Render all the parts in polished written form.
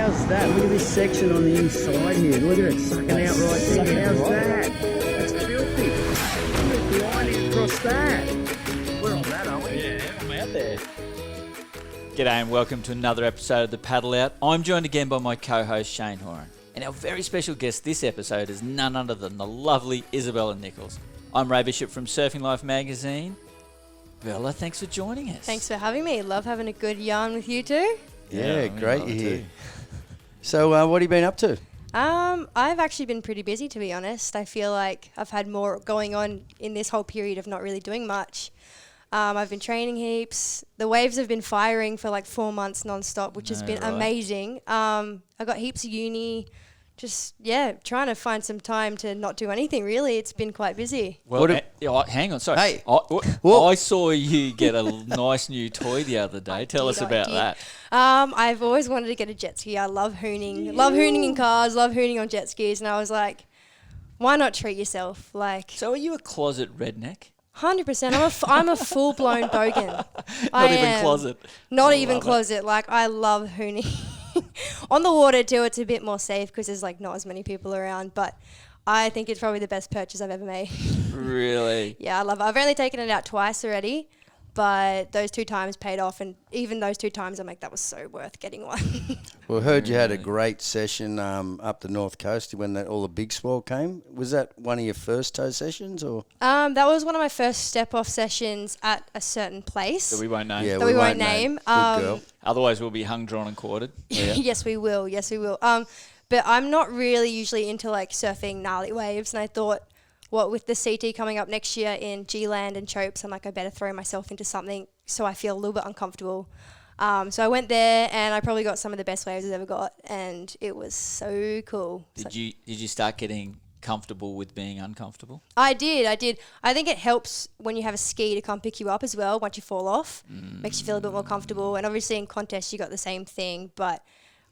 How's that? Look at this section on the inside here. Look at it sucking out right there. How's that? That's filthy. Look at the lining across that. We're on that, aren't we? Yeah, I'm out there. G'day and welcome to another episode of The Paddle Out. I'm joined again by my co-host Shane Horan. And our very special guest this episode is none other than the lovely Isabella Nichols. I'm Ray Bishop from Surfing Life magazine. Bella, thanks for joining us. Thanks for having me. Love having a good yarn with you too. Yeah, great you're here. So what have you been up to? I've actually been pretty busy, to be honest. I feel like I've had more going on in this whole period of not really doing much. I've been training heaps. The waves have been firing for like 4 months non-stop, which has been amazing. I got heaps of uni. Just, trying to find some time to not do anything, really. It's been quite busy. Well, hang on, sorry. Hey. I saw you get a nice new toy the other day. Tell us about that. I've always wanted to get a jet ski. I love hooning. Yeah. Love hooning in cars, love hooning on jet skis. And I was like, why not treat yourself? So are you a closet redneck? 100%. I'm a full-blown bogan. Not even closet. Not even closet. Like, I love hooning. On the water too, it's a bit more safe because there's like not as many people around, but I think it's probably the best purchase I've ever made. Really? Yeah, I love it. I've only taken it out twice already, but those 2 times paid off, and even those 2 times I'm like, that was so worth getting one. Well, I heard you had a great session up the North Coast when all the big swell came. Was that one of your first tow sessions? Or? That was one of my first step-off sessions at a certain place. That we won't name. Yeah, that we won't name. Good girl. Otherwise we'll be hung, drawn and quartered. Yeah. Yes, we will. But I'm not really usually into like surfing gnarly waves, and I thought, with the CT coming up next year in G-Land and Chopes, I'm like, I better throw myself into something so I feel a little bit uncomfortable. So I went there, and I probably got some of the best waves I've ever got, and it was so cool. Did you start getting comfortable with being uncomfortable? I did. I think it helps when you have a ski to come pick you up as well once you fall off. Makes you feel a bit more comfortable. And obviously in contests you got the same thing, but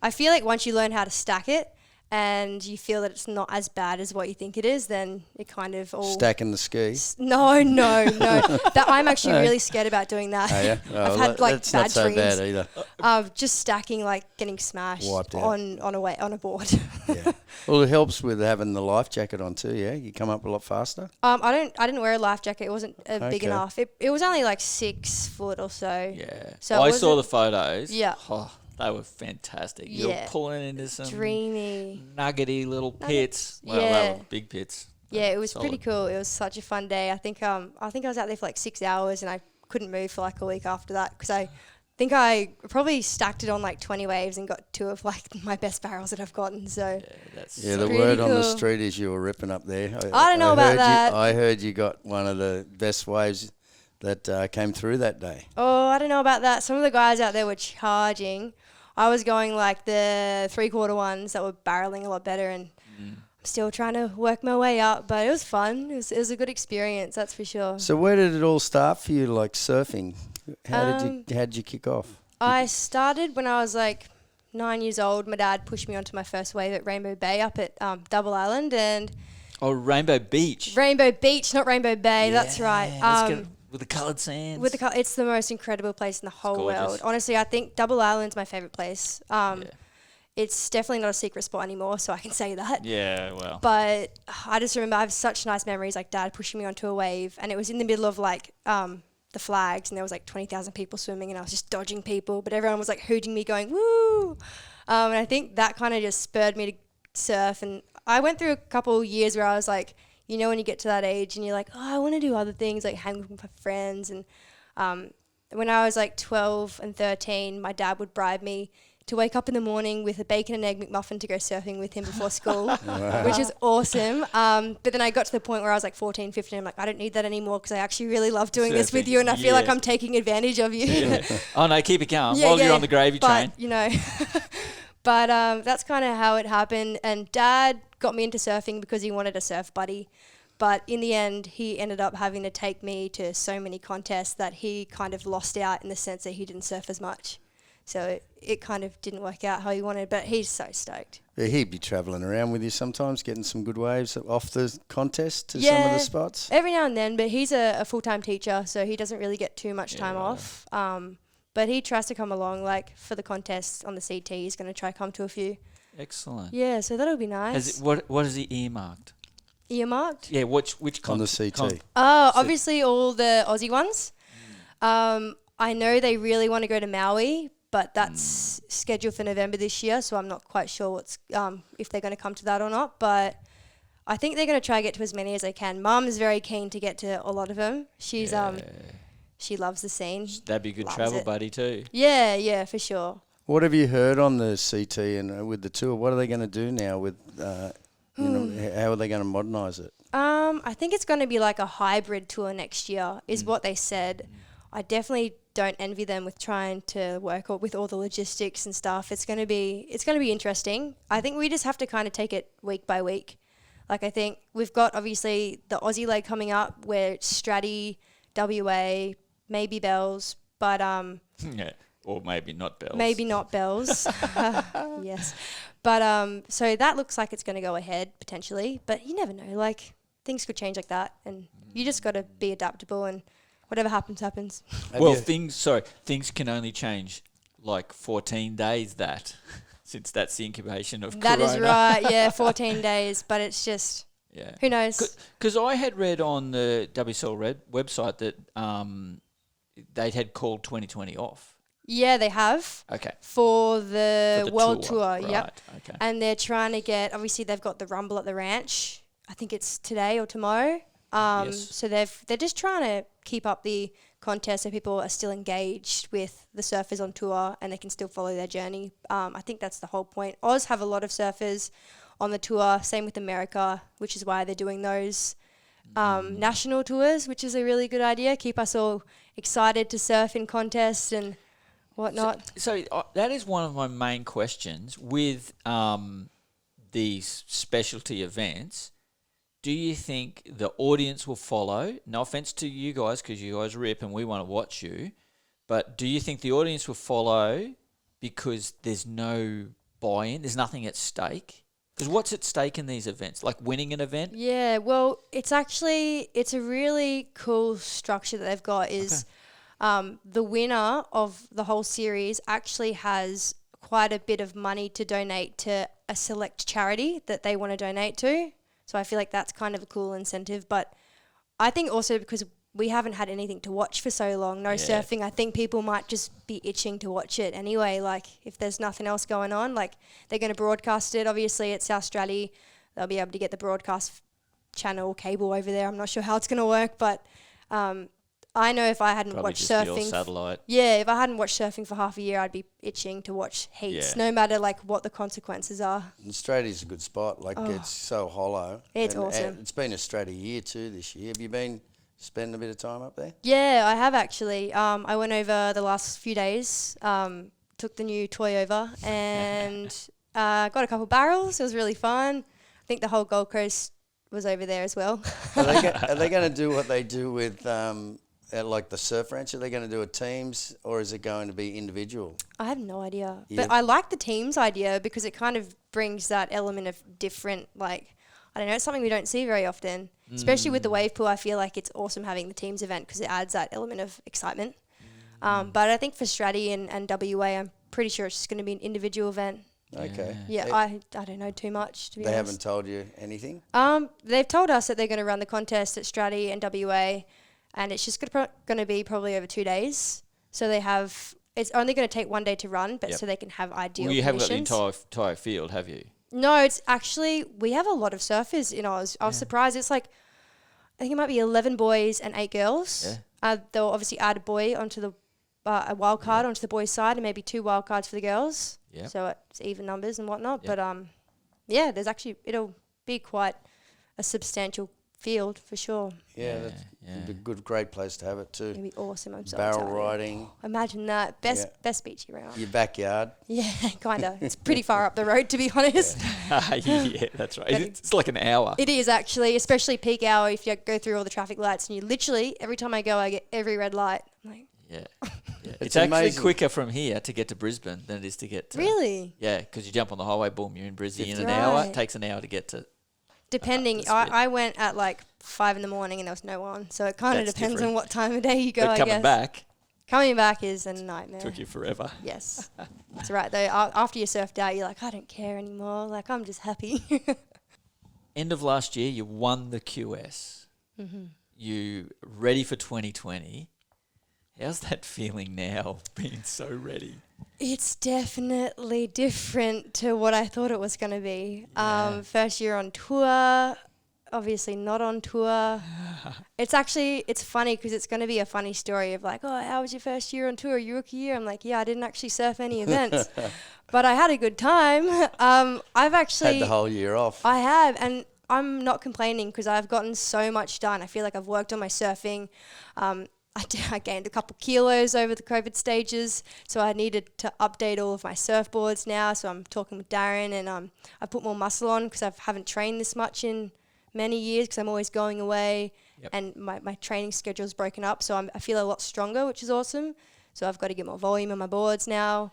I feel like once you learn how to stack it and you feel that it's not as bad as what you think it is, then it kind of all... Stacking the ski? No. I'm actually really scared about doing that. Oh, yeah? I've had like that's bad not so dreams. bad either. Just stacking, like getting smashed on a board. Yeah. Well, it helps with having the life jacket on too, yeah? You come up a lot faster? I didn't wear a life jacket. It wasn't big enough. It was only like 6 foot or so. Yeah. So I saw the photos. Yeah. Oh, they were fantastic. Yeah. You're pulling into some dreamy, nuggety little pits. Well, yeah. they were big pits. Yeah, it was solid. pretty cool. It was such a fun day. I think I was out there for like 6 hours, and I couldn't move for like a week after that because I think I probably stacked it on like 20 waves and got 2 of like my best barrels that I've gotten. So the word on the street is you were ripping up there. I don't know about that. I heard you got one of the best waves that came through that day. Oh, I don't know about that. Some of the guys out there were charging. I was going like the 3/4 ones that were barreling a lot better, and I'm still trying to work my way up, but it was fun. It was a good experience, that's for sure. So where did it all start for you, like surfing? How did you kick off? I started when I was like 9 years old. My dad pushed me onto my first wave at Rainbow Bay up at Double Island, and Rainbow Beach. Rainbow Beach, not Rainbow Bay. That's right. With the coloured sands. It's the most incredible place in the whole world. Honestly, I think Double Island's my favourite place. It's definitely not a secret spot anymore, so I can say that. Yeah, well. But I just remember I have such nice memories, like Dad pushing me onto a wave, and it was in the middle of like the flags, and there was like 20,000 people swimming, and I was just dodging people, but everyone was like hooting me, going woo. And I think that kind of just spurred me to surf. And I went through a couple years where I was like, you know, when you get to that age and you're like, oh, I want to do other things, like hang with my friends. And when I was like 12 and 13, my dad would bribe me to wake up in the morning with a bacon and egg McMuffin to go surfing with him before school, which is awesome. But then I got to the point where I was like 14, 15, I'm like, I don't need that anymore because I actually really love doing this with you, and I feel like I'm taking advantage of you. Yeah. Oh, no, keep it calm while you're on the gravy train. You know, but that's kind of how it happened. And Dad got me into surfing because he wanted a surf buddy. But in the end, he ended up having to take me to so many contests that he kind of lost out in the sense that he didn't surf as much. So it kind of didn't work out how he wanted, but he's so stoked. Yeah, he'd be travelling around with you sometimes, getting some good waves off the contest to some of the spots. Every now and then, but he's a full-time teacher, so he doesn't really get too much time off. But he tries to come along, like, for the contest on the CT. He's going to try come to a few. Excellent. Yeah, so that'll be nice. What is he earmarked? Earmarked? Yeah, which On the CT. Obviously all the Aussie ones. I know they really want to go to Maui, but that's scheduled for November this year, so I'm not quite sure what's if they're going to come to that or not. But I think they're going to try to get to as many as they can. Mum's very keen to get to a lot of them. She's she loves the scene. That'd be a good Loves travel it. buddy too. Yeah, for sure. What have you heard on the CT and with the tour? What are they going to do now with, how are they going to modernise it? I think it's going to be like a hybrid tour next year, is what they said. I definitely don't envy them with trying to work with all the logistics and stuff. It's going to be interesting. I think we just have to kind of take it week by week. Like, I think we've got obviously the Aussie leg coming up where it's Stratty, WA, maybe Bells, but Yeah, or maybe not Bells. maybe not Bells. Yes. But so that looks like it's going to go ahead potentially, but you never know. Like, things could change like that, and you just got to be adaptable, and whatever happens, happens. Well, things can only change like 14 days since that's the incubation of That Corona. is right, yeah, 14 days, but it's just, Yeah. who knows? Because I had read on the WSL website that they'd had called 2020 off. Yeah, they have Okay. for the World Tour, Right. yep. Okay. And they're trying to get, obviously they've got the Rumble at the Ranch. I think it's today or tomorrow. Yes. So they're just trying to keep up the contest so people are still engaged with the surfers on tour and they can still follow their journey. I think that's the whole point. Oz have a lot of surfers on the tour, same with America, which is why they're doing those national tours, which is a really good idea. Keep us all excited to surf in contests and whatnot. So that is one of my main questions with these specialty events. Do you think the audience will follow? No offense to you guys, because you guys rip and we want to watch you. But do you think the audience will follow because there's no buy-in? There's nothing at stake? Because what's at stake in these events? Like winning an event? Yeah, well, it's a really cool structure that they've got is the winner of the whole series actually has quite a bit of money to donate to a select charity that they want to donate to. So I feel like that's kind of a cool incentive. But I think also because we haven't had anything to watch for so long, surfing, I think people might just be itching to watch it anyway. Like, if there's nothing else going on, like, they're going to broadcast it. Obviously, at South Stratty, they'll be able to get the broadcast channel cable over there. I'm not sure how it's going to work, but I know if I hadn't Probably watched just the old surfing, satellite. if I hadn't watched surfing for half a year, I'd be itching to watch heats, no matter like what the consequences are. Australia's a good spot. Like, it's so hollow. It's and awesome. It's been Australia year too this year. Have you been spending a bit of time up there? Yeah, I have actually. I went over the last few days, took the new toy over, and got a couple barrels. It was really fun. I think the whole Gold Coast was over there as well. Are they going to do what they do with like the surf ranch? Are they going to do a teams or is it going to be individual? I have no idea. Yeah. But I like the teams idea because it kind of brings that element of different, like, I don't know, it's something we don't see very often. Especially with the wave pool, I feel like it's awesome having the teams event because it adds that element of excitement. But I think for Stratty and WA, I'm pretty sure it's just going to be an individual event. Okay. Yeah, I don't know too much, to be They honest. haven't told you anything? They've told us that they're going to run the contest at Stratty and WA, and it's just going to be probably over 2 days. So it's only going to take 1 day to run, but so they can have ideal Well, you haven't got the conditions. entire field, have you? No, it's actually, we have a lot of surfers in Oz. I was surprised. It's like, I think it might be 11 boys and 8 girls. Yeah. They'll obviously add a boy onto the, a wild card onto the boys' side and maybe 2 wild cards for the girls. Yeah. So it's even numbers and whatnot. Yeah. But there's actually, it'll be quite a substantial field for sure. Yeah, that's a great place to have it too. It'll be awesome. I'm so Barrel excited. riding, Imagine that. Best beach around. your backyard. Yeah, kind of. It's pretty far up the road, to be honest. Yeah, that's right. It's like an hour. It is actually, especially peak hour if you go through all the traffic lights and you literally, every time I go, I get every red light. I'm like, Yeah. It's It's actually amazing. quicker from here to get to Brisbane than it is to get to... really? Yeah, because you jump on the highway, boom, you're in Brisbane in an Right. hour. It takes an hour to get to... Depending, that's good. I went at like 5 a.m. and there was no one. So it kind of That's depends different. on what time of day you go, But I coming guess. back, Coming back is a nightmare. Took you forever. Yes. That's right, though. After you surfed out, you're like, I don't care anymore. Like, I'm just happy. End of last year, you won the QS. You ready for 2020. How's that feeling now, being so ready? It's definitely different to what I thought it was going to be. Yeah. First year on tour, obviously not on tour. It's funny because it's going to be a funny story of like, oh, how was your first year on tour, your rookie year? I'm like, yeah, I didn't actually surf any events, but I had a good time. I've actually Had the whole year off. I have, and I'm not complaining because I've gotten so much done. I feel like I've worked on my surfing. I gained a couple kilos over the COVID stages, so I needed to update all of my surfboards now. So I'm talking with Darren, and I put more muscle on because I haven't trained this much in many years because I'm always going away, and my training schedule's broken up. So I feel a lot stronger, which is awesome. So I've got to get more volume on my boards now.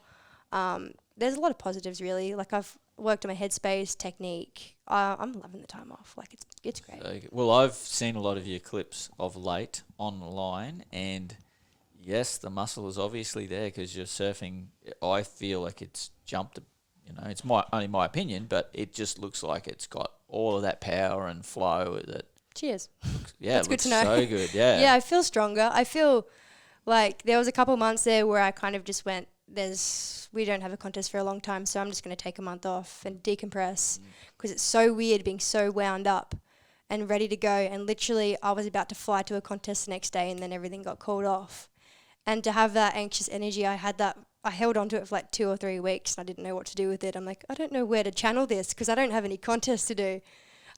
There's a lot of positives, really. Like I've worked on my headspace, technique. I'm loving the time off. Like it's great. So, well, I've seen a lot of your clips of late online, and yes, the muscle is obviously there because you're surfing. I feel like it's jumped. You know, it's only my opinion, but it just looks like it's got all of that power and flow that. Cheers. Yeah, That's it good looks to know. so good. Yeah. Yeah, I feel stronger. I feel like there was a couple months there where I kind of just went, we don't have a contest for a long time, so I'm just going to take a month off and decompress because it's so weird being so wound up and ready to go. And literally I was about to fly to a contest the next day and then everything got called off. And to have that anxious energy, I held on to it for like 2 or 3 weeks and I didn't know what to do with it. I'm like, I don't know where to channel this because I don't have any contests to do.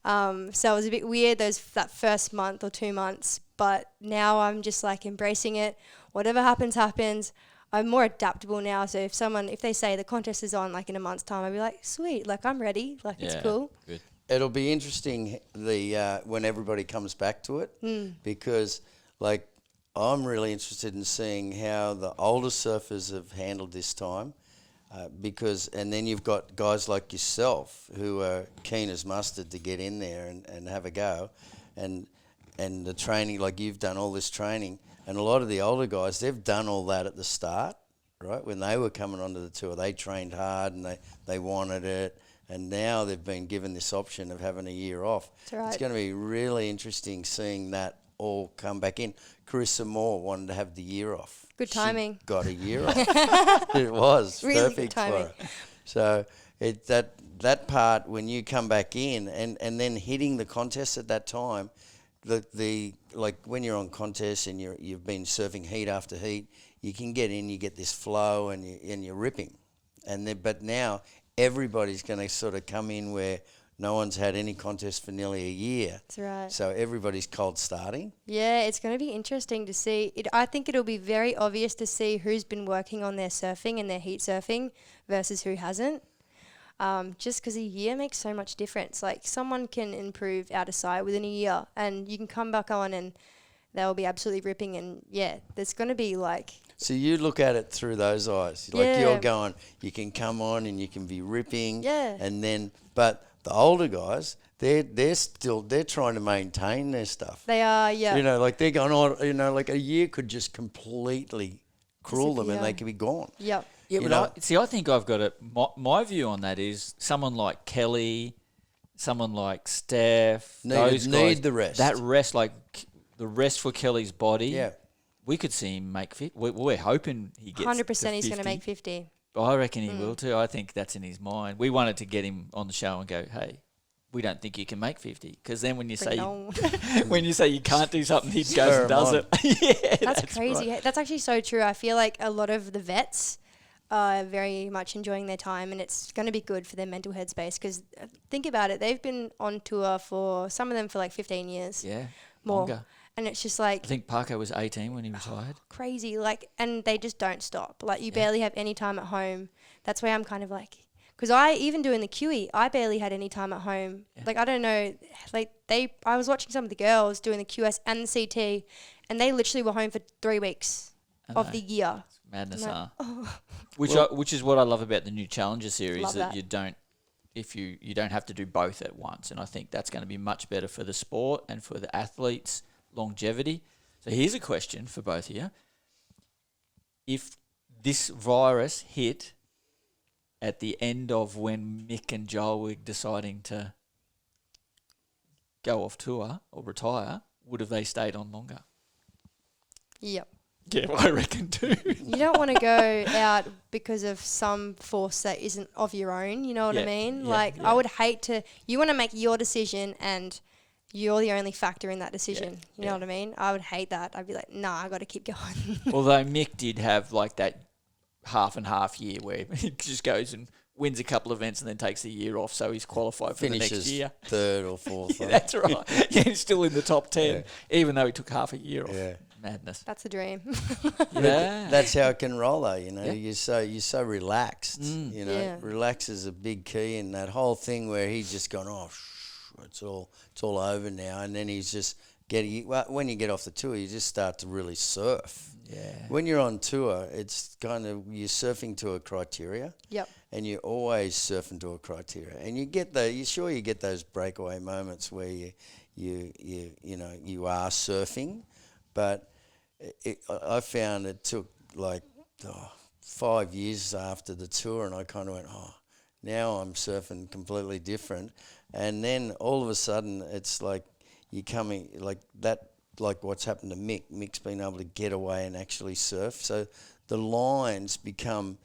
So it was a bit weird that first month or 2 months, but now I'm just like embracing it. Whatever happens, happens. I'm more adaptable now. So if they say the contest is on like in a month's time, I'll be like, sweet, like I'm ready. Like it's cool. Good. It'll be interesting when everybody comes back to it because like I'm really interested in seeing how the older surfers have handled this time and then you've got guys like yourself who are keen as mustard to get in there and have a go and the training, like you've done all this training, and a lot of the older guys, they've done all that at the start, right? When they were coming onto the tour, they trained hard and they wanted it. And now they've been given this option of having a year off. That's right. It's going to be really interesting seeing that all come back in. Carissa Moore wanted to have the year off. Good timing. She got a year off. It was Really good perfect for timing. her. So that part when you come back in and then hitting the contest at that time, the like when you're on contest and you've been surfing heat after heat, you can get in, you get this flow and you're ripping, but now everybody's going to sort of come in where no one's had any contest for nearly a year. That's right. So everybody's cold starting. Yeah, it's going to be interesting to see. I think it'll be very obvious to see who's been working on their surfing and their heat surfing versus who hasn't. Just because a year makes so much difference. Like someone can improve out of sight within a year and you can come back on and they'll be absolutely ripping. And yeah, there's going to be like... So you look at it through those eyes. Like you're going, you can come on and you can be ripping. Yeah. And then, but the older guys, they're trying to maintain their stuff. They are, yeah. You know, like they're going on, like a year could just completely cruel them and they could be gone. Yep. Yeah, You but know? I think I've got it. My view on that is someone like Kelly, someone like Steph. Those Need guys, the rest. That rest, like the rest for Kelly's body. Yeah. We could see him make 50. We're hoping he gets 100% he's going to 50. make 50. I reckon he will too. I think that's in his mind. We wanted to get him on the show and go, hey, we don't think you can make 50. Because then when you say No. when you say you can't do something, he goes and does it. Yeah, That's crazy. right. That's actually so true. I feel like a lot of the vets are very much enjoying their time and it's going to be good for their mental headspace because think about it. They've been on tour for, some of them for like 15 years. Yeah, more. longer. And it's just like... I think Parker was 18 when he retired. crazy. Like, and they just don't stop. Like, you barely have any time at home. That's why I'm kind of like... Because even doing the QE, I barely had any time at home. Yeah. Like, I don't know. Like, I was watching some of the girls doing the QS and the CT and they literally were home for 3 weeks of the year. Madness, I'm huh? like, Which is what I love about the new Challenger series, Love that that. you don't, if you don't have to do both at once, and I think that's going to be much better for the sport and for the athletes' longevity. So here's a question for both of you: if this virus hit at the end of when Mick and Joel were deciding to go off tour or retire, would have they stayed on longer? Yep. Yeah, I reckon too. You don't want to go out because of some force that isn't of your own, you know what I Yeah, mean? yeah, Like, yeah. I would hate to, you want to make your decision and you're the only factor in that decision. You know what I mean? I would hate that. I'd be like, nah, I got to keep going. Although Mick did have like that half and half year where he just goes and wins a couple of events and then takes a year off, so he's qualified for the next Finishes year. third or fourth. Yeah, right? that's right. Yeah, he's still in the top 10, even though he took half a year off. Yeah. Madness. That's a dream. Yeah. That's how it can roll, though. You know, Yeah. you're so relaxed. You know, Yeah. relax is a big key in that whole thing where he's just gone, it's all over now, and then he's just getting. Well, when you get off the tour, you just start to really surf. Yeah. When you're on tour, it's kind of you're surfing to a criteria. Yep. And you're always surfing to a criteria, and you get you get those breakaway moments where you are surfing, but I found it took like 5 years after the tour, and I kind of went, now I'm surfing completely different, and then all of a sudden it's like you're coming like that, like what's happened to Mick. Mick's been able to get away and actually surf, so the lines become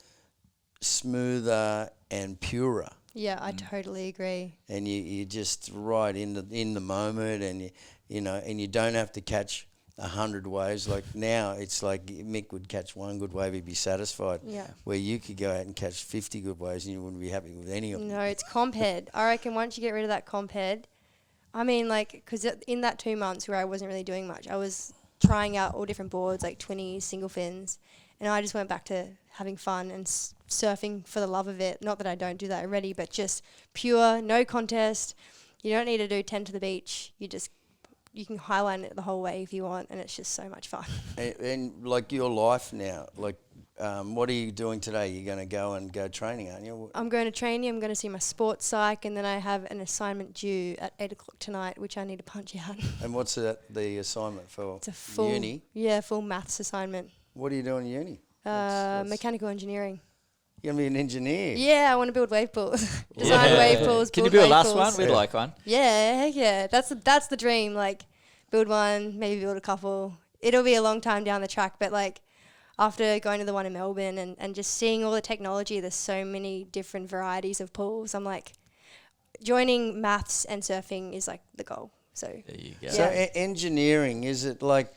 smoother and purer, Yeah, I totally agree. and you just right in the moment, and you don't have to catch 100 waves. Like now, it's like Mick would catch one good wave, he'd be satisfied. Yeah. Where you could go out and catch 50 good waves, and you wouldn't be happy with any of them. No, it's comp head. I reckon once you get rid of that comp head, I mean, like, because in that 2 months where I wasn't really doing much, I was trying out all different boards, like 20 single fins, and I just went back to having fun and surfing for the love of it. Not that I don't do that already, but just pure, no contest. You don't need to do 10 to the beach. You can highline it the whole way if you want, and it's just so much fun. And like your life now, like what are you doing today? You're going to go training, aren't you? I'm going to training. I'm going to see my sports psych, and then I have an assignment due at 8 o'clock tonight, which I need to punch out. And what's the assignment for? It's a full uni? Yeah, full maths assignment. What are you doing in uni? Mechanical engineering. You're going to be an engineer. Yeah, I want to build wave pools. Design wave pools. Can you build build wave us pools. one? We'd like one. Yeah, heck yeah. That's the dream. Like, build one, maybe build a couple. It'll be a long time down the track, but like after going to the one in Melbourne and just seeing all the technology, there's so many different varieties of pools. I'm like, joining maths and surfing is like the goal. So There you go. So Yeah. engineering, is it like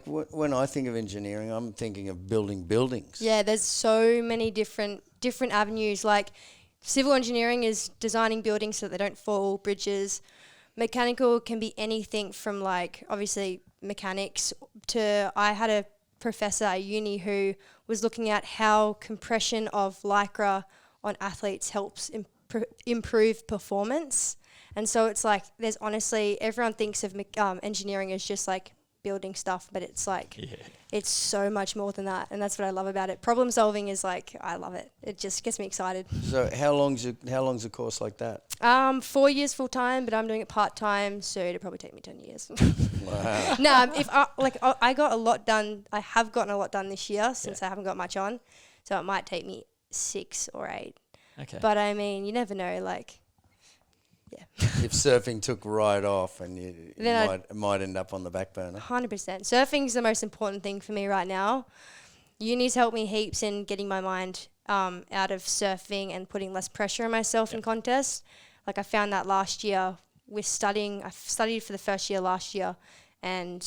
when I think of engineering, I'm thinking of building buildings. yeah, there's so many different avenues. Like civil engineering is designing buildings so that they don't fall, bridges. Mechanical can be anything from like obviously mechanics to I had a professor at uni who was looking at how compression of lycra on athletes helps improve performance. And so it's like there's honestly everyone thinks of engineering as just like building stuff, but it's like it's so much more than that, and that's what I love about it. Problem solving is like I love it. It just gets me excited. So how long's a course like that? 4 years full time, but I'm doing it part time, so it'll probably take me 10 years. Wow. No, if I got a lot done. I have gotten a lot done this year since I haven't got much on, so it might take me 6 or 8. Okay. But I mean, you never know. Like, If surfing took right off, and you Then might end up on the back burner. 100%. Surfing's the most important thing for me right now. Uni's helped me heaps in getting my mind out of surfing and putting less pressure on myself in contests. Like I found that last year with studying. I studied for the first year last year, and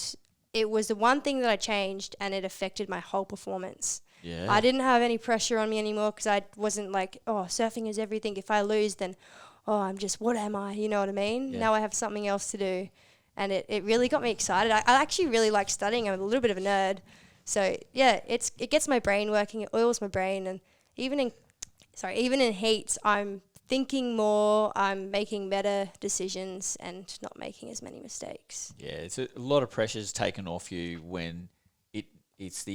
it was the one thing that I changed, and it affected my whole performance. Yeah. I didn't have any pressure on me anymore because I wasn't like, oh, surfing is everything. If I lose, then, oh, I'm just, what am I? You know what I mean? Yeah. Now I have something else to do. And it really got me excited. I actually really like studying. I'm a little bit of a nerd. So, yeah, it gets my brain working. It oils my brain. And even in heats, I'm thinking more. I'm making better decisions and not making as many mistakes. Yeah, it's a lot of pressure's taken off you when it's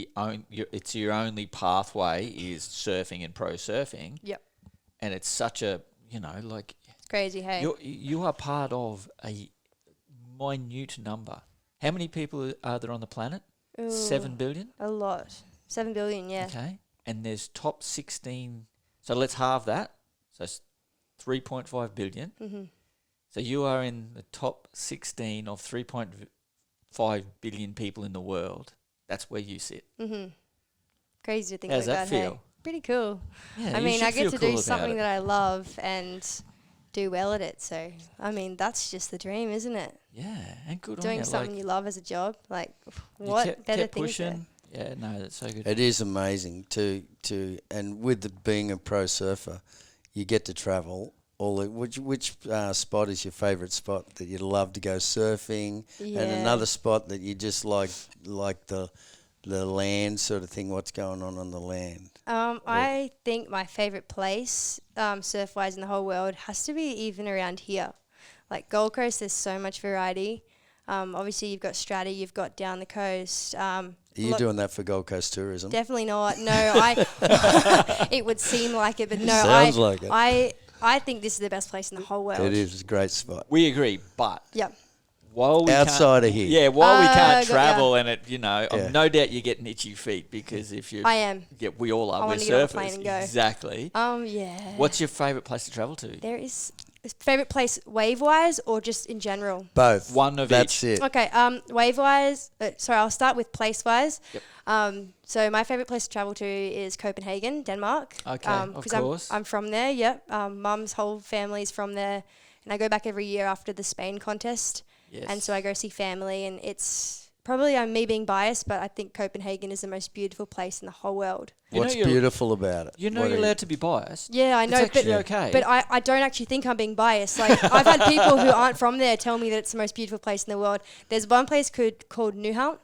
your only pathway is surfing and pro surfing. Yep. And it's such a, like It's crazy, hey? you are part of a minute number. How many people are there on the planet? Ooh, 7 billion? A lot. 7 billion, yeah. Okay. And there's top 16. So let's halve that. So it's 3.5 billion. Mm-hmm. So you are in the top 16 of 3.5 billion people in the world. That's where you sit. Mm-hmm. Crazy to think How's like that that. feel? Hey? Pretty cool. Yeah, I you mean, should I feel get to cool do about something it. that I love and do well at it. So, I mean, that's just the dream, isn't it? Yeah, and good on Doing you. something Like, you love as a job. Like, you what kept better things pushing. Yeah, no, that's so good. It is amazing and with being a pro surfer, you get to travel. Which spot is your favourite spot that you love to go surfing, Yeah. and another spot that you just like the land sort of thing? What's going on the land? I think my favourite place, surf-wise in the whole world, has to be even around here. Like Gold Coast, there's so much variety. Obviously, you've got Strata, you've got down the coast. Are you doing that for Gold Coast tourism? Definitely not. No, it would seem like it, but no. Sounds like it. I think this is the best place in the whole world. It is. It's a great spot. We agree, but Yep. while we Outside can't, of here. yeah, while we can't got ya. travel and it, Yeah. no doubt you're getting itchy feet because if you, I am. yeah, we all are. I We're wanna get on a surfers, plane and go. exactly. Yeah. What's your favourite place to travel to? There is favorite place wave-wise or just in general? Both. One of That's each. it. Okay. Wave-wise. Sorry, I'll start with place-wise. Yep. So my favorite place to travel to is Copenhagen, Denmark. Okay, of 'cause course. I'm from there. Yep. Mum's whole family's from there, and I go back every year after the Spain contest. Yes. And so I go see family, and it's probably me being biased, but I think Copenhagen is the most beautiful place in the whole world. What's beautiful about it? You know you're allowed to be biased. Yeah, I know, It's actually but okay. But I don't actually think I'm being biased. Like I've had people who aren't from there tell me that it's the most beautiful place in the world. There's one place called Nyhavn,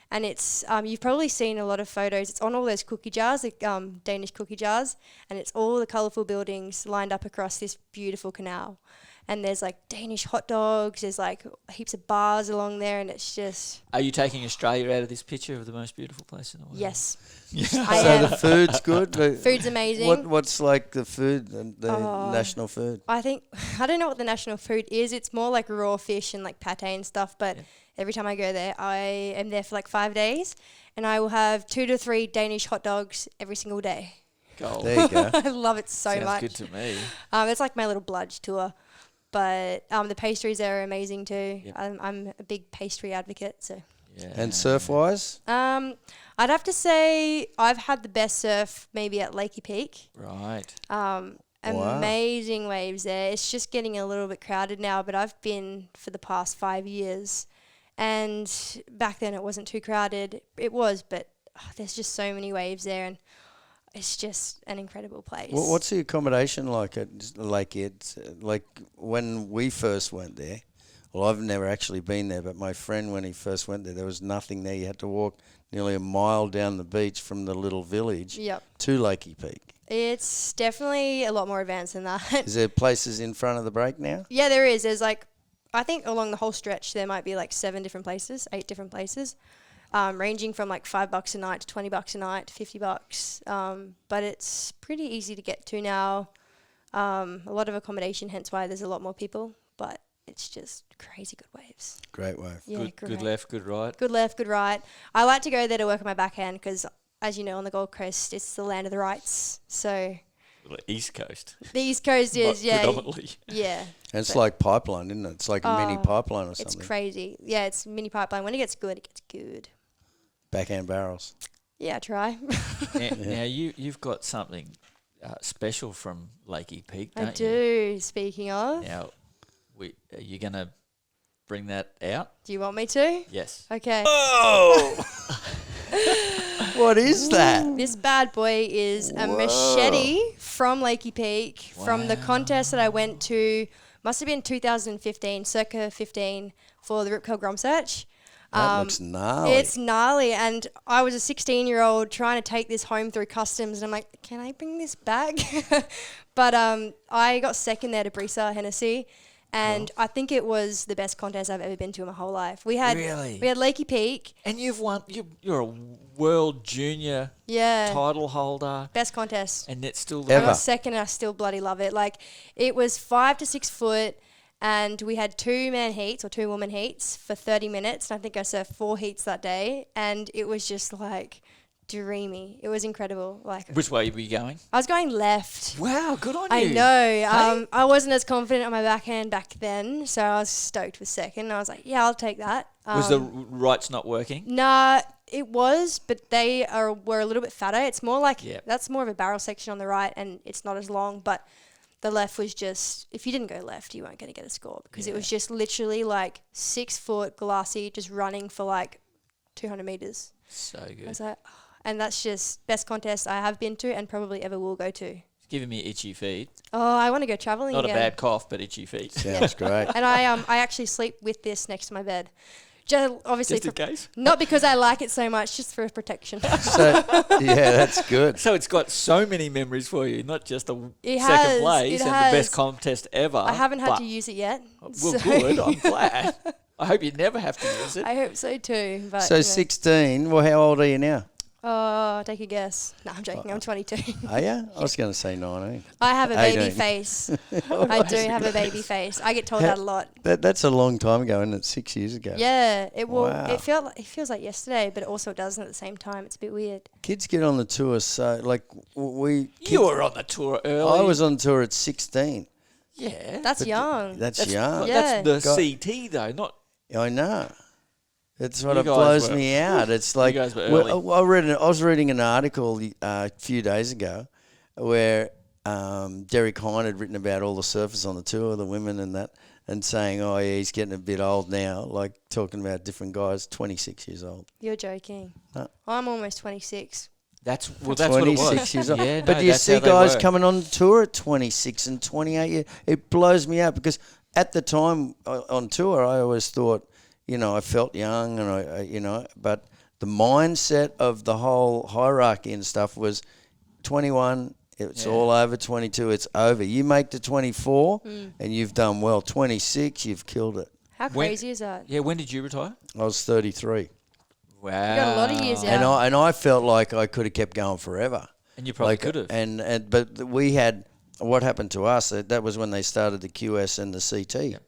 and it's you've probably seen a lot of photos. It's on all those cookie jars, like Danish cookie jars, and it's all the colourful buildings lined up across this beautiful canal. And there's like Danish hot dogs. There's like heaps of bars along there, and it's just Are you taking Australia out of this picture of the most beautiful place in the world? yes. Yeah. I So am. the food's good? Food's amazing. What's like the food, the national food? I think I don't know what the national food is. It's more like raw fish and like pate and stuff. But every time I go there, I am there for like 5 days, and I will have 2 to 3 Danish hot dogs every single day. Gold. There you go. I love it so Sounds much. good to me. It's like my little bludge tour. But the pastries there are amazing too. Yep. I'm a big pastry advocate. So Yeah. And surf-wise? I'd have to say I've had the best surf maybe at Lakey Peak. Right. Amazing waves there. It's just getting a little bit crowded now, but I've been for the past 5 years. And back then it wasn't too crowded. It was, but there's just so many waves there, and it's just an incredible place. What's the accommodation like at Lake Ed? Like when we first went there, well, I've never actually been there, but my friend, when he first went there was nothing there. You had to walk nearly a mile down the beach from the little village to Lakey Peak. It's definitely a lot more advanced than that. Is there places in front of the break now? Yeah, there is. There's like, I think along the whole stretch there might be like 8 different places. Ranging from like $5 a night to $20 a night to $50. But it's pretty easy to get to now. A lot of accommodation, hence why there's a lot more people. But it's just crazy good waves. Great wave. Yeah, Good left, good right. Good left, good right. I like to go there to work on my backhand because, as you know, on the Gold Coast, it's the land of the rights. So East Coast. the East Coast is, yeah. Predominantly. Yeah. And it's like pipeline, isn't it? It's like a mini pipeline or something. It's crazy. Yeah, it's mini pipeline. When it gets good, it gets good. Backhand barrels. Yeah, try. Now you've got something special from Lakey Peak, don't I do, speaking of. Now, are you going to bring that out? Do you want me to? Yes. Okay. Oh! What is that? This bad boy is a machete from Lakey Peak from the contest that I went to, must have been 2015, circa 15, for the Rip Curl Grom Search. That looks gnarly. It's gnarly, and I was a 16-year-old trying to take this home through customs, and I'm like, can I bring this back? But I got second there to Brisa Hennessy, and I think it was the best contest I've ever been to in my whole life. We had Lakey Peak. And you've won. You're a world junior title holder. Best contest. And it's still I got second, and I still bloody love it. Like, it was 5 to 6 foot. And we had 2-man heats or 2-woman heats for 30 minutes. And I think I surfed 4 heats that day. And it was just like dreamy. It was incredible. Like, Which way were you going? I was going left. Wow, good on I you. know. I wasn't as confident on my backhand back then, so I was stoked with second. I was like, yeah, I'll take that. Was the rights not working? Nah, it was, but were a little bit fatter. It's more like Yep. that's more of a barrel section on the right, and it's not as long. But the left was just, if you didn't go left, you weren't going to get a score because it was just literally like 6 foot glassy, just running for like 200 meters. So I good. was like, and that's just best contest I have been to and probably ever will go to. It's giving me itchy feet. Oh, I want to go traveling Not again. a bad cough, but itchy feet. Sounds great. And I actually sleep with this next to my bed. Just obviously Just in case. not because I like it so much, just for protection. So, yeah, that's good. So it's got so many memories for you, not just the It second has, place it and has. the best contest ever. I haven't had but- to use it yet. Well, so good. I'm glad. I hope you never have to use it. I hope so too. But So 16. Well, how old are you now? Oh, take a guess. No, I'm joking. I'm 22. Are you? I was going to say 19. I have a baby 18. face. I do have a baby face. I get told that a lot. That's a long time ago, isn't it? 6 years ago. Yeah, it will. Wow. It feels like yesterday, but it also doesn't at the same time. It's a bit weird. Kids get on the tour, so like You were on the tour early. I was on tour at 16. Yeah. That's young. That's young. Yeah. That's Got- the CT though, not. I know. That's what You it guys blows were- me out. It's like guys were well, I was reading an article a few days ago where Derek Hine had written about all the surfers on the tour, the women and that, and saying, oh yeah, he's getting a bit old now. Like talking about different guys, 26 years old. You're joking. No. I'm almost 26. That's what it was. 26 years old. Yeah, But no, do you that's see how they guys were. coming on tour at 26 and 28 years? It blows me out because at the time on tour, I always thought, I felt young and but the mindset of the whole hierarchy and stuff was 21, it's all over, 22, it's over. You make to 24 and you've done well. 26, you've killed it. How When- crazy is that? Yeah, when did you retire? I was 33. You Wow. got a lot of years And out. I felt like I could have kept going forever. And you probably Like, could have. But we had, what happened to us, that was when they started the QS and the CT.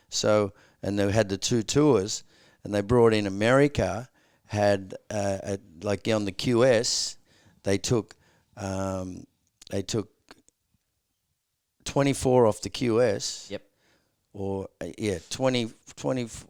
So, and they had the two tours, and they brought in America, had, like on the QS, they took 24 off the QS. Yep. Or, 20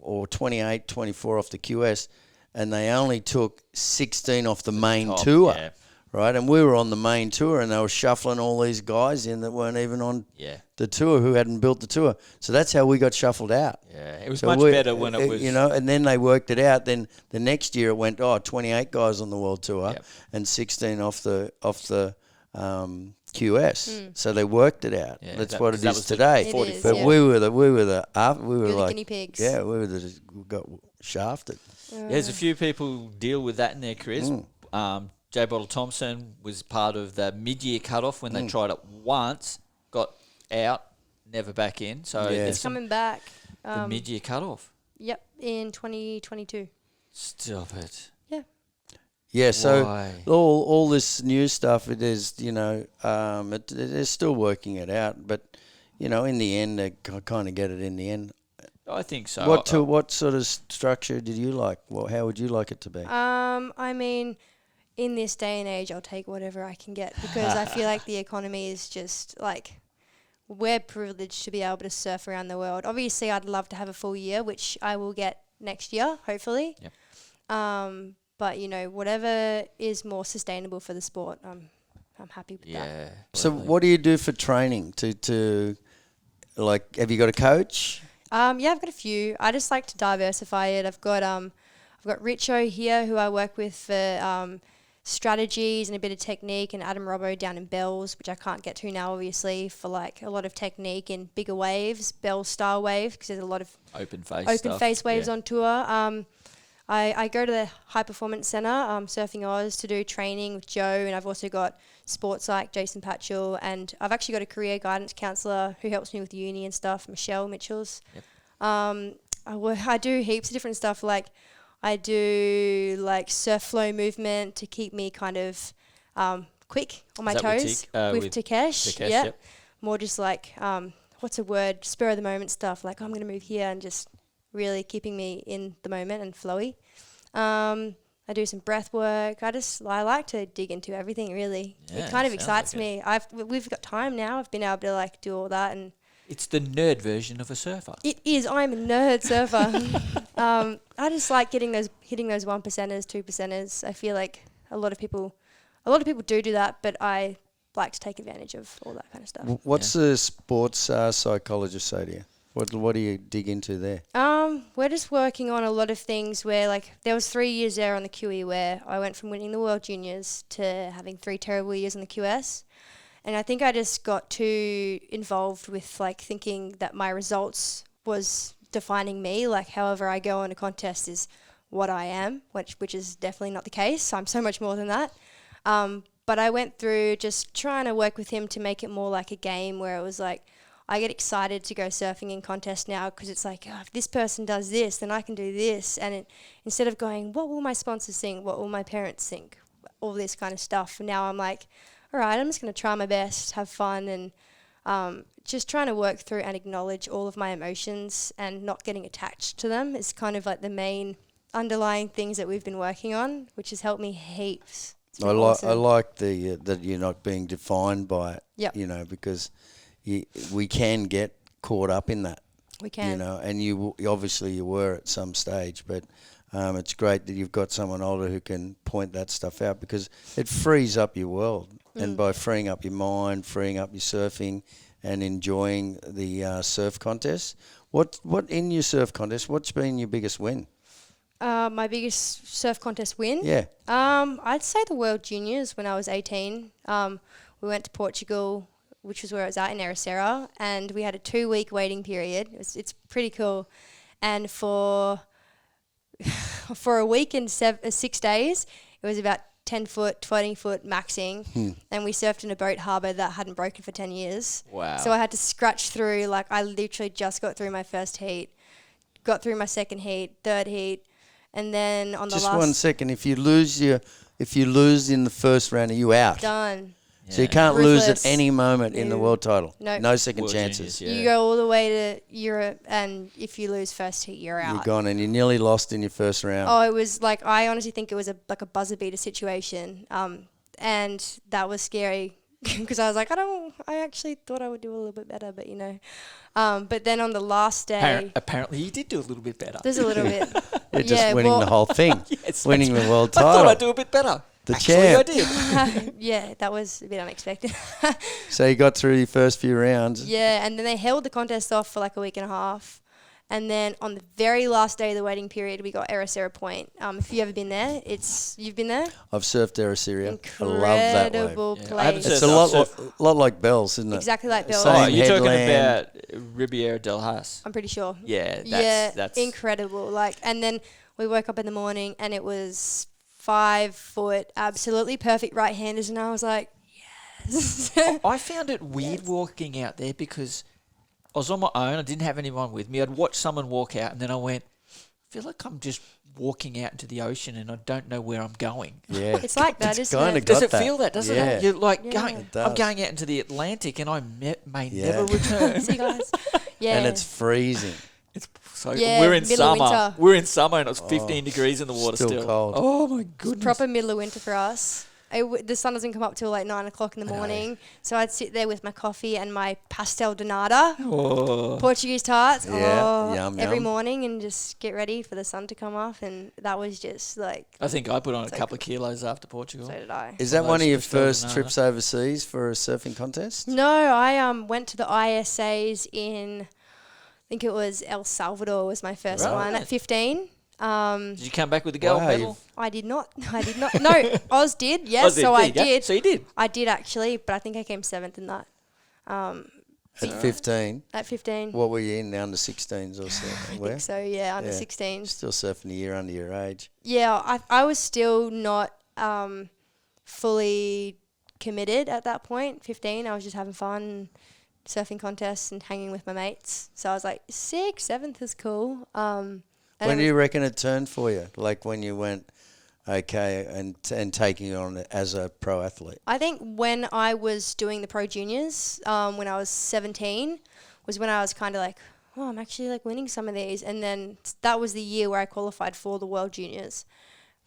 or 28, 24 off the QS, and they only took 16 off the main top, tour. yeah. Right, and we were on the main tour, and they were shuffling all these guys in that weren't even on Yeah. the tour, who hadn't built the tour. So that's how we got shuffled out. Yeah. It was So much better when it was. and then they worked it out. Then the next year it went, 28 guys on the world tour, Yep. and 16 off the QS. So they worked it out. Yeah, That's that- what 'cause it that is was the today. It is, But yeah. we were the You're the like guinea pigs. yeah, we got shafted. There's a few people deal with that in their careers. Mm. J. Bottle Thompson was part of the mid-year cutoff when they tried it once, got out, never back in. So Yeah. it's Coming back. the mid-year cutoff. Yep, in 2022. Stop it. Yeah. Yeah, so Why? all this new stuff, it is, they're still working it out, but, in the end, they kind of get it in the end. I think so. What sort of structure did you like? Well, how would you like it to be? I mean, in this day and age, I'll take whatever I can get because I feel like the economy is just like we're privileged to be able to surf around the world. Obviously, I'd love to have a full year, which I will get next year, hopefully. Yep. But whatever is more sustainable for the sport, I'm happy with that. Yeah. So totally. what do you do for training to like, have you got a coach? Yeah, I've got a few. I just like to diversify it. I've got Richo here who I work with for strategies and a bit of technique, and Adam Robbo down in Bells, which I can't get to now, obviously, for like a lot of technique and bigger waves, Bell style wave, because there's a lot of Open face open stuff. face waves Yeah. on tour. I go to the High Performance Centre, Surfing Oz, to do training with Joe, and I've also got sports psych, Jason Patchell, and I've actually got a career guidance counsellor who helps me with uni and stuff, Michelle Mitchells. Yep. I do heaps of different stuff, like I do like surf flow movement to keep me kind of quick on my Is that with toes Tik- with with Takesh. Takesh, Yeah. yep. More just like, what's a word, spur of the moment stuff, like I'm going to move here and just really keeping me in the moment and flowy. I do some breath work. I like to dig into everything, really. Yeah, It kind of sounds excites like me. We've got time now. I've been able to like do all that, and It's the nerd version of a surfer. it is. I'm a nerd surfer. I just like hitting those 1%ers, 2%ers. I feel like a lot of people do that, but I like to take advantage of all that kind of stuff. What's the sports psychologist say to you? What do you dig into there? We're just working on a lot of things where, like, there was 3 years there on the QE where I went from winning the World Juniors to having 3 terrible years on the QS. And I think I just got too involved with, like, thinking that my results was defining me. Like, however I go in a contest is what I am, which is definitely not the case. I'm so much more than that. But I went through just trying to work with him to make it more like a game where it was like, I get excited to go surfing in contests now because it's like, oh, if this person does this, then I can do this. And instead of going, what will my sponsors think? What will my parents think? All this kind of stuff. And now I'm like, all right, I'm just going to try my best, have fun, and just trying to work through and acknowledge all of my emotions and not getting attached to them is kind of like the main underlying things that we've been working on, which has helped me heaps. I like the that you're not being defined by it. Yep. You know, because we can get caught up in that. We can. You know, and you obviously you were at some stage, but it's great that you've got someone older who can point that stuff out because it frees up your world. And by freeing up your mind, freeing up your surfing, and enjoying the surf contest, what in your surf contest? What's been your biggest win? My biggest surf contest win? Yeah. I'd say the World Juniors when I was 18. We went to Portugal, which was where I was at in Ericeira, and we had a 2-week waiting period. It's pretty cool. And for a week and 6 days, it was about 10 foot, 20 foot maxing, and we surfed in a boat harbour that hadn't broken for 10 years. Wow. So I had to scratch through, like I literally just got through my first heat, got through my second heat, third heat, and then on the Just last... 1 second. If you lose in the first round, are you out? Done. So you can't lose Ruthless. at any moment in the No. world title. No. No second World chances. Juniors, yeah. You go all the way to Europe, and if you lose first heat, you're out. You're gone, and you nearly lost in your first round. Oh, it was like, I honestly think it was a buzzer beater situation. And that was scary because I was like, I actually thought I would do a little bit better, but you know. But then on the last day, Apparently, you did do a little bit better. there's a little bit. You're just winning the whole thing. Yes, winning the world I title. thought I'd do a bit better. The Actually, champ. I did. Yeah, that was a bit unexpected. So you got through your first few rounds. Yeah, and then they held the contest off for like a week and a half. And then on the very last day of the waiting period, we got Ericeira Point. If you've ever been there, you've been there? I've surfed Ericeira. I love that wave. Incredible Yeah, I haven't place. It's a lot like Bells, isn't it? Exactly like Bells. Same Oh, you're talking headland. about Riviera del Haas. I'm pretty sure. Yeah, that's incredible. Like, and then we woke up in the morning and it was 5 foot, absolutely perfect right-handers, and I was like, yes. I found it weird walking out there because I was on my own. I didn't have anyone with me. I'd watched someone walk out, and then I went, I feel like I'm just walking out into the ocean and I don't know where I'm going. Yeah. It's like that, isn't kinda it? got Does it that. feel that, doesn't Yeah. it? You're like, Yeah. going, It does. I'm going out into the Atlantic and I may Yeah. never return. See, guys? Yeah. And it's freezing. So Yeah, we're in middle of summer. winter. We're in summer and it's 15 degrees in the water Still still. cold. Oh my goodness. proper middle of winter for us. The sun doesn't come up till like 9 o'clock in the morning. So I'd sit there with my coffee and my pastel de nata, Oh. Portuguese tarts, Yeah, yum, every yum. morning, and just get ready for the sun to come off. And that was just like, I think I put on a So couple of kilos after Portugal. so did I. Is that Well, one of those your pastel first banana. trips overseas for a surfing contest? No, I went to the ISAs in, I think it was El Salvador was my first Right. one at 15. Did you come back with the gold Wow, medal? I did not. No, Oz did. Yes, Oz did. so There I you go. did. So you did. I did actually, but I think I came 7th in that. At 15? At 15. What were you in, the under 16s or so? I Where? think so, yeah, under Yeah. 16s. Still surfing a year under your age. Yeah, I was still not fully committed at that point. 15, I was just having fun, surfing contests and hanging with my mates. So I was like, 6th, 7th is cool. And When it do you reckon it turned for you? Like when you went, okay, and taking it on as a pro athlete? I think when I was doing the Pro Juniors, when I was 17, was when I was kind of like, oh, I'm actually like winning some of these. And then that was the year where I qualified for the World Juniors.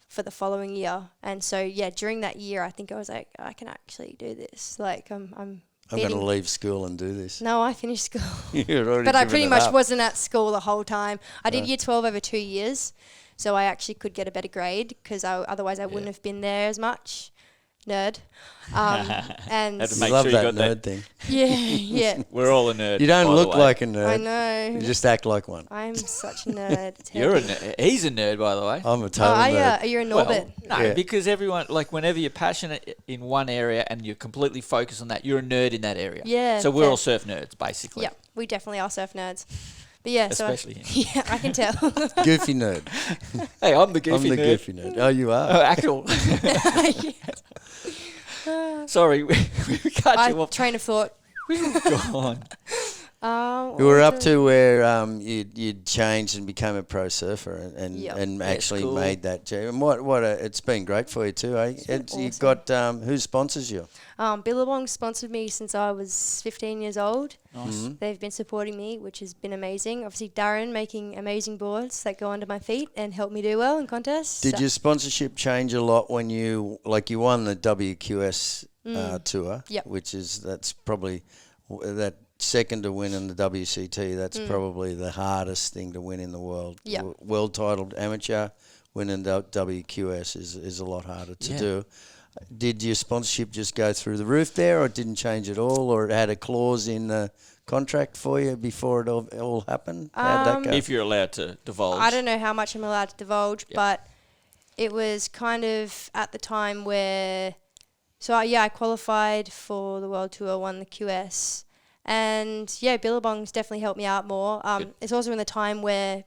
for the following year. And so, yeah, during that year, I think I was like, I can actually do this. Like, I'm going to leave school and do this. No, I finished school. You'd already But I given pretty it much up. wasn't at school the whole time. I did year 12 over 2 years, so I actually could get a better grade because otherwise I wouldn't have been there as much. Nerd. And Had to I make love sure you that got nerd that. thing. yeah. We're all a nerd. You don't by the look way. like a nerd. I know. You just act like one. I'm such a nerd. It's You're a heavy. nerd. He's a nerd, by the way. I'm a total nerd. You're an Well, orbit. no, Yeah. because everyone, like, whenever you're passionate in one area and you're completely focused on that, you're a nerd in that area. Yeah, So we're fair. all surf nerds, basically. Yeah, we definitely are surf nerds. But yeah, Especially so him. yeah, I can tell. Goofy nerd. Hey, I'm the goofy I'm the nerd. goofy nerd. Oh, you Oh, are? actual. Sorry, we cut you off. Train of thought. Gone. What You were was up it? to where you'd changed and became a pro surfer and Yep. and That's actually cool. made that change. And it's been great for you too, eh? been You awesome. got who sponsors you? Billabong sponsored me since I was 15 years old. Nice. They've been supporting me, which has been amazing. Obviously, Darren making amazing boards that go under my feet and help me do well in contests. Did So- your sponsorship change a lot when you won the WQS tour? Yep. That's probably that second to win in the WCT. That's probably the hardest thing to win in the world. Yep. World titled amateur winning the WQS is a lot harder to do. Did your sponsorship just go through the roof there, or it didn't change at all, or it had a clause in the contract for you before it all happened? How'd that go? If you're allowed to divulge. I don't know how much I'm allowed to divulge, but it was kind of at the time where, I qualified for the World Tour, won the QS, and Billabong's definitely helped me out more. It's also in the time where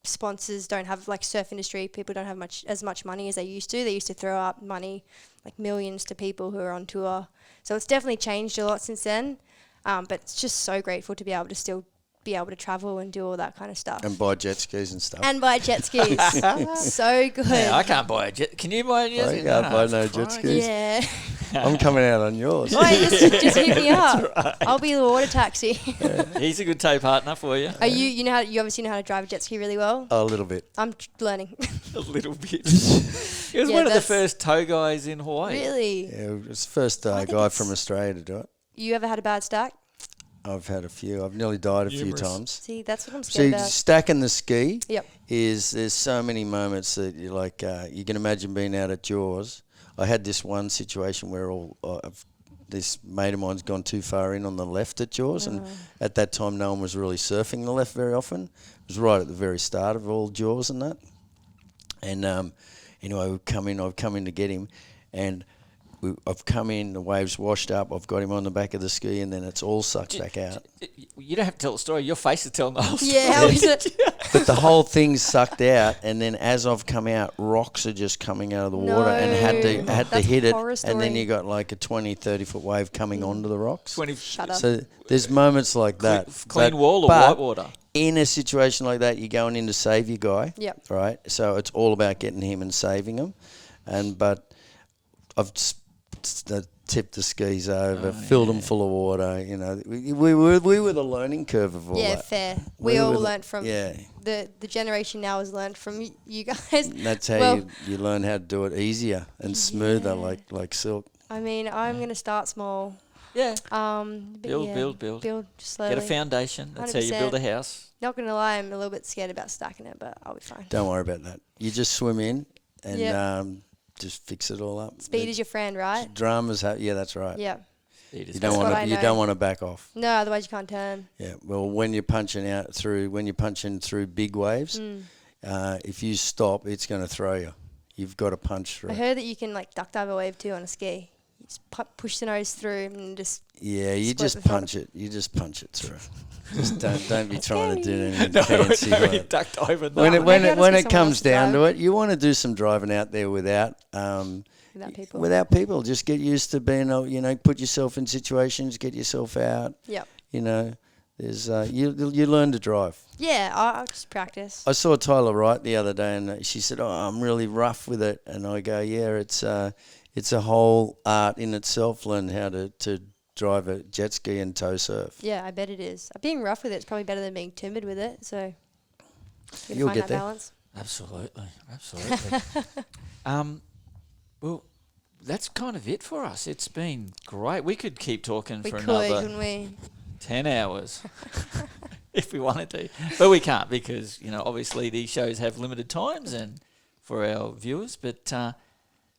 sponsors don't have, like, surf industry, people don't have as much money as they used to. They used to throw out money, like millions, to people who are on tour. So it's definitely changed a lot since then. But it's just so grateful to be able to still be able to travel and do all that kind of stuff. And buy jet skis and stuff. And buy jet skis. So good. Yeah, I can't buy a jet. Can you buy a jet? I can't buy no jet crikey. skis. Yeah. I'm coming out on yours. Oi, just hit me up. I'll be the water taxi. He's a good tow partner for you. Are you obviously know how to drive a jet ski really well? A little bit. I'm learning. A little bit. He was Yeah, one of the that's- first tow guys in Hawaii. Really? Yeah, it was the first I think guy it's- from Australia to do it. You ever had a bad stack? I've had a few. I've nearly died a Numerous. few times. See, that's what I'm scared See, about. stacking the ski Yep. there's so many moments that you're like, you can imagine being out at Jaws. I had this one situation where this mate of mine's gone too far in on the left at Jaws, and at that time no one was really surfing the left very often. It was right at the very start of all Jaws and that. And anyway, I've come in to get him, and I've come in, the waves washed up, I've got him on the back of the ski, and then it's all sucked back out. You don't have to tell the story. Your face is telling the whole story. Yeah, how is it? But the whole thing's sucked out, and then as I've come out, rocks are just coming out of the water, and had to That's hit a it, horror and then story. you got like a 20-30 foot wave coming onto the rocks. 20 Shut up. So there's moments like that. clean wall or but white water? in a situation like that, you're going in to save your guy. Yep. Right. So it's all about getting him and saving him, but I've tipped the skis over, filled them full of water. You know, we were the learning curve of all Yeah, that. fair. We all were the- learnt from Yeah. the generation now has learnt from you guys. That's how Well, you learn how to do it easier and smoother, like silk. I mean, I'm gonna start small. Yeah. But Build, yeah, build, build. Build slowly. Get a foundation. That's how you build a 100%. house. Not gonna lie, I'm a little bit scared about stacking it, but I'll be fine. Don't worry about that. You just swim in and Yep. just fix it all up. Speed is your friend, right? Dramas. Yeah, that's right. Yeah. It is You don't That's want what I to. You know. don't want to back off. No, otherwise you can't turn. Yeah. Well, when you're punching through big waves, if you stop, it's going to throw you. You've got to punch through. I heard that you can like duck dive a wave too on a ski. You just push the nose through and just. Yeah, you Split just the front punch it. You just punch it through. Just don't be trying to do scary. anything No, fancy. no, like you that. ducked over When that. it when Maybe it I'll when just it get someone comes else to down to drive. it, you want to do some driving out there without Without people. Without people. Just get used to being, put yourself in situations, get yourself out. Yep. There's you learn to drive. Yeah, I'll just practice. I saw Tyler Wright the other day, and she said, "Oh, I'm really rough with it," and I go, "Yeah, it's a whole art in itself. Learn how to drive a jet ski and tow surf. Yeah, I bet it is. Being rough with it's probably better than being timid with it. So You'll find get that there. balance. Absolutely. Well, that's kind of it for us. It's been great. We could keep talking We for could, another couldn't we? 10 hours if we wanted to. But we can't because, obviously these shows have limited times and for our viewers. But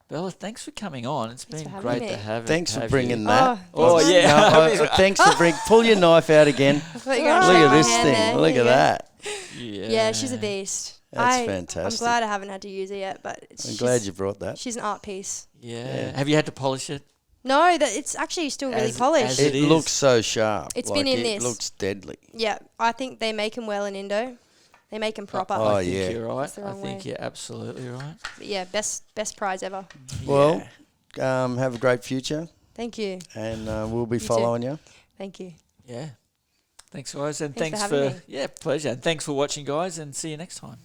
Bella, thanks for coming on. It's Thanks been for great having to me. have Thanks for have bringing you. that. Oh, thanks, yeah. man. Thanks for pull your knife out again. I thought you were Look gonna shake at my this hand thing. there. Look Here at you go. that. Yeah, she's a beast. That's I'm fantastic. glad I haven't had to use it yet, but I'm glad you brought that. she's an art piece. Yeah. Have you had to polish it? No, that it's actually still really As polished. it It is. looks so sharp. It's been in it this. looks deadly. Yeah, I think they make them well in Indo. They make them proper. Oh, I think yeah. you're right. That's the I wrong think way. you're absolutely right. But yeah, best prize ever. Well, have a great future, Thank you. and we'll be too. following you. Thank you. Yeah. Thanks, guys. And Thanks thanks for having me. yeah, pleasure. And thanks for watching, guys, and see you next time.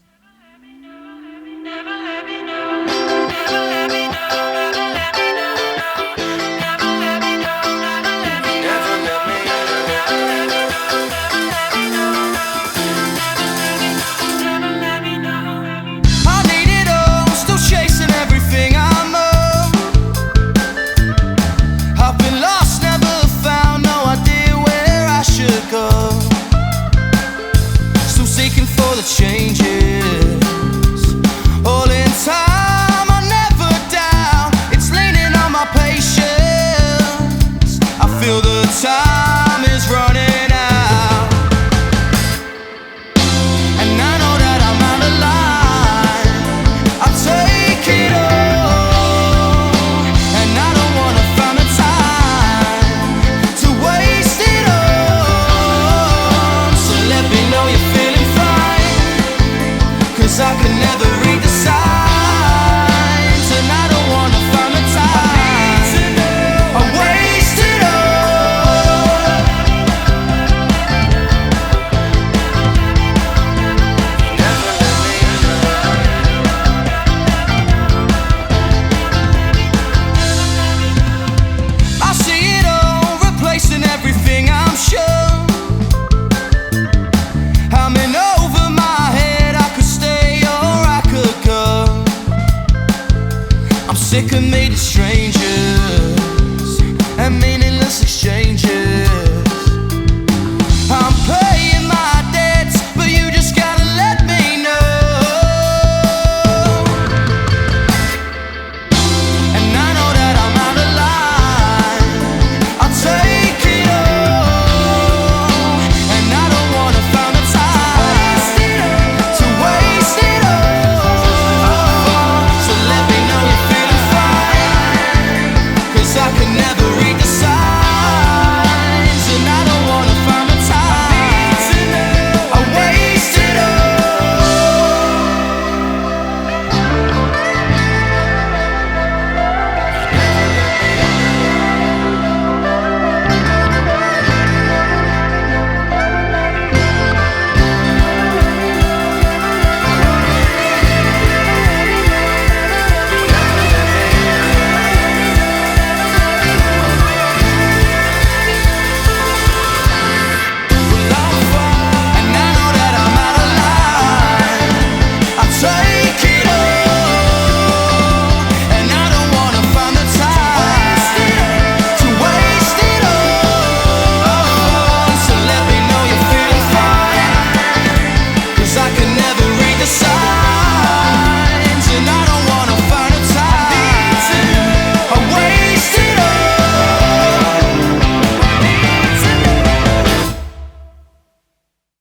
I need it all, still chasing everything I know. I've been lost, never found, no idea where I should go. Still seeking for the changes, all in time, I never doubt. It's leaning on my patience. I feel the time is running out, and I know that I'm out of line. I'll take it all, and I don't wanna find the time to waste it all. So let me know you're feeling fine, 'cause I can never read the signs, and I don't wanna find the time I waste it all. I see it all, replacing everything, I'm sure. I'm in over my head, I could stay or I could go. I'm sick of meeting strangers.